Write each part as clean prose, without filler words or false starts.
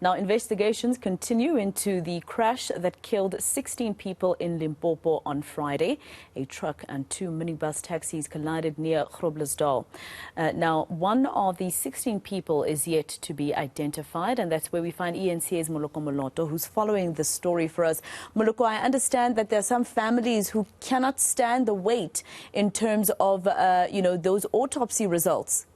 Now, investigations continue into the crash that killed 16 people in Limpopo on Friday. A truck and two minibus taxis collided near Groblersdal. Now, one of the 16 people is yet to be identified, and that's where we find eNCA's Moloko Moloto, who's following the story for us. Moloko, I understand that there are some families who cannot stand the wait in terms of, those autopsy results.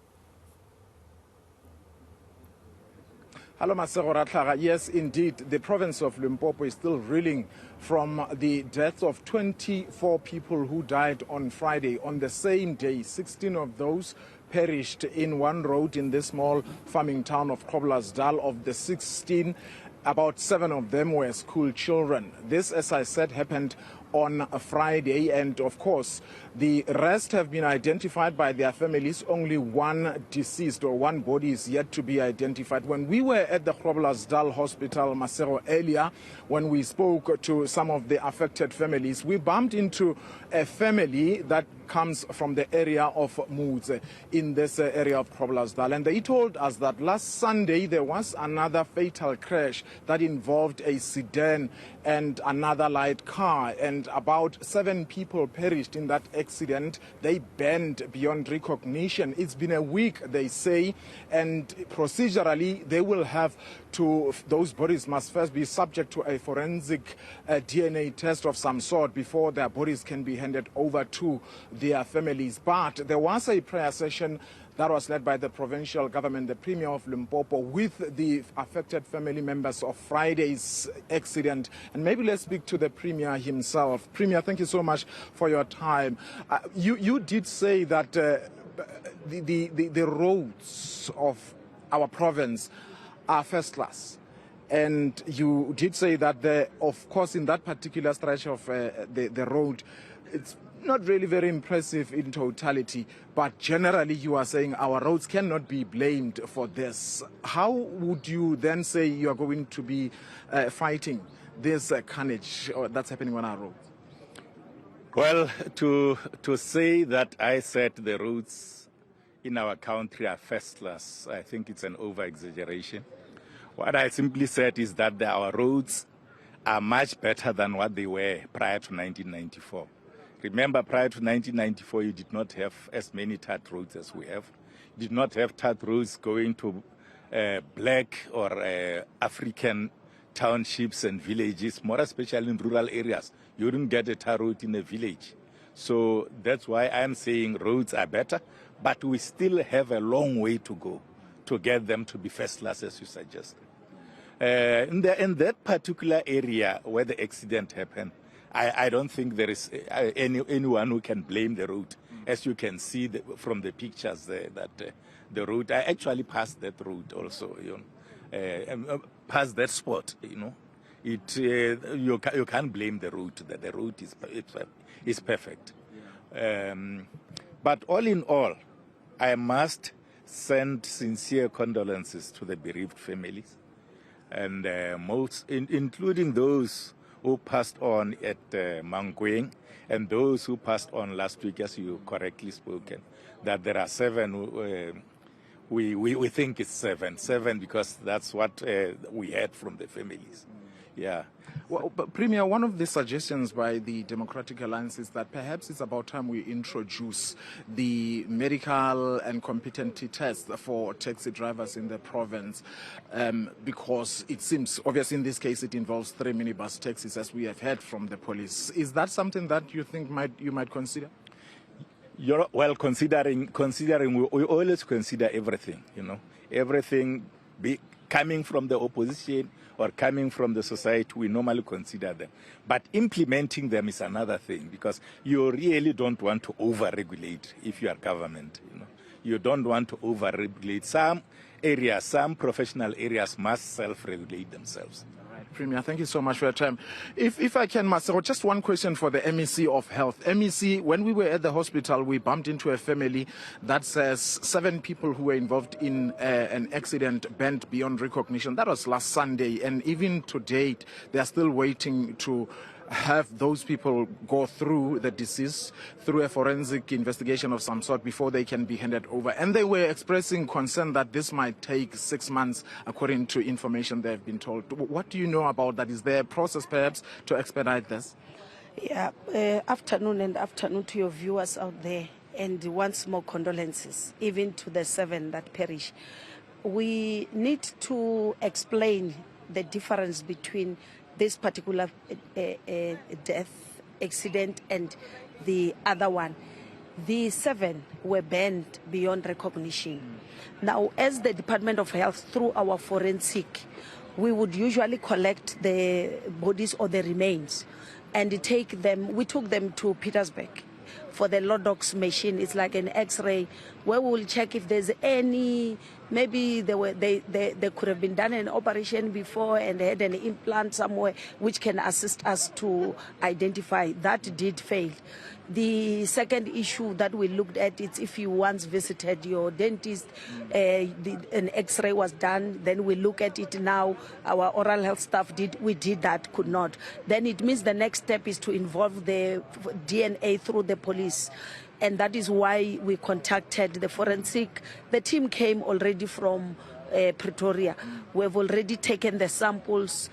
Hello, Masego Ratlaga. Yes, indeed, the province of Limpopo is still reeling from the deaths of 24 people who died on Friday. On the same day, 16 of those perished in one road in the small farming town of Groblersdal. Of the 16, about 7 of them were school children. This, as I said, happened on a Friday, and of course the rest have been identified by their families. Only one deceased or one body is yet to be identified. When we were at the Groblersdal hospital, Masero, earlier, when we spoke to some of the affected families, we bumped into a family that comes from the area of Mudze in this area of Groblersdal, and they told us that last Sunday there was another fatal crash that involved a sedan and another light car, and about 7 people perished in that accident. They burned beyond recognition. It's been a week, they say, and procedurally they will have to, those bodies must first be subject to a forensic DNA test of some sort before their bodies can be handed over to their families. But there was a prayer session that was led by the provincial government, the Premier of Limpopo, with the affected family members of Friday's accident. And maybe let's speak to the Premier himself. Premier, thank you so much for your time. You did say that the roads of our province are first class. And you did say that, of course, in that particular stretch of the road, it's not really very impressive in totality, but generally you are saying our roads cannot be blamed for this. How would you then say you are going to be fighting this carnage that's happening on our roads? Well, to say that I said the roads in our country are first class, I think it's an over-exaggeration. What I simply said is that our roads are much better than what they were prior to 1994. Remember, prior to 1994, you did not have as many tarred roads as we have. You did not have tarred roads going to black or African townships and villages, more especially in rural areas. You wouldn't get a tar road in a village. So that's why I'm saying roads are better, but we still have a long way to go to get them to be first class, as you suggested. In that particular area where the accident happened, I don't think there is anyone who can blame the road. As you can see from the pictures there, that the road, I actually passed that road also, past that spot, you can't blame the road, that the road is perfect. But all in all, I must send sincere condolences to the bereaved families, and including those who passed on at Mangweng, and those who passed on last week, as you correctly spoken, that there are 7, we think it's 7 because that's what we heard from the families. Yeah. Well, but Premier, one of the suggestions by the Democratic Alliance is that perhaps it's about time we introduce the medical and competency test for taxi drivers in the province, because it seems, obviously in this case, it involves 3 minibus taxis, as we have heard from the police. Is that something that you think you might consider? Well, considering we always consider everything, everything coming from the opposition or coming from the society, we normally consider them. But implementing them is another thing, because you really don't want to over-regulate if you are government. You don't want to over-regulate. Some areas, some professional areas must self-regulate themselves. Premier, thank you so much for your time. If I can, Masero, just one question for the MEC of Health. MEC, when we were at the hospital, we bumped into a family that says 7 people who were involved in an accident burned beyond recognition. That was last Sunday, and even to date, they are still waiting to have those people go through the deceased through a forensic investigation of some sort before they can be handed over. And they were expressing concern that this might take 6 months, according to information they've been told. What do you know about that? Is there a process perhaps to expedite this? Yeah, afternoon to your viewers out there, and once more condolences, even to the 7 that perish. We need to explain the difference between this particular death accident and the other one. The 7 were banned beyond recognition. Now, as the Department of Health, through our forensic, we would usually collect the bodies or the remains and take them. We took them to Petersburg for the Lodox machine. It's like an X-ray where we will check if there's any, maybe they could have been done an operation before and they had an implant somewhere which can assist us to identify. That did fail. The second issue that we looked at is if you once visited your dentist, an X-ray was done, then we look at it now. Our oral health staff did that, could not. Then it means the next step is to involve the DNA through the police. And that is why we contacted the forensic. The team came already from Pretoria. We've already taken the samples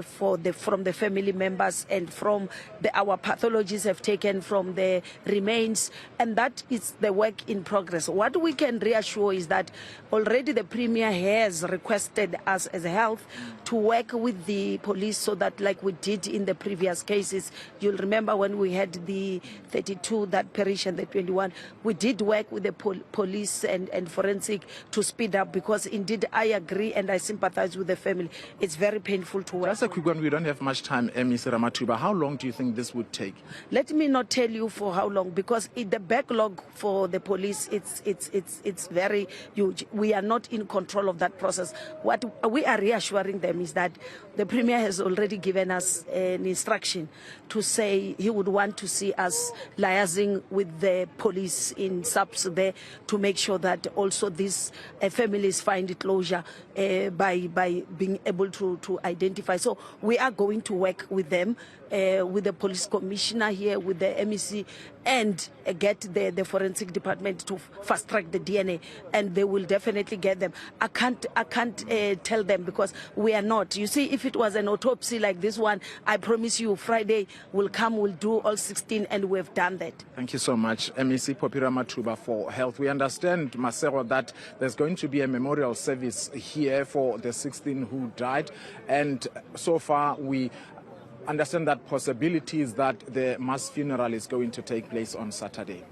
from the family members, and from our pathologists have taken from the remains, and that is the work in progress. What we can reassure is that already the Premier has requested us as health to work with the police so that, like we did in the previous cases, you'll remember when we had the 32 that perished and the 21, we did work with the police and forensic to speed up, because indeed I agree and I sympathize with the family. It's very painful to work. Just a quick one, we don't have much time, Mr. Ramathuba. How long do you think this would take? Let me not tell you for how long, because the backlog for the police, it's very huge. We are not in control of that process. What we are reassuring them is that the Premier has already given us an instruction to say he would want to see us liaising with the police in subs there to make sure that also these families find closure by being able to identify. So we are going to work with them, with the police commissioner here, with the MEC, and get the forensic department to fast track the DNA, and they will definitely get them. I can't tell them, because we are not. You see, if it was an autopsy like this one, I promise you Friday will come, we'll do all 16, and we've done that. Thank you so much, MEC Popira Matuba for Health. We understand, Masero, that there's going to be a memorial service here for the 16 who died, and so far we understand that possibilities that the mass funeral is going to take place on Saturday.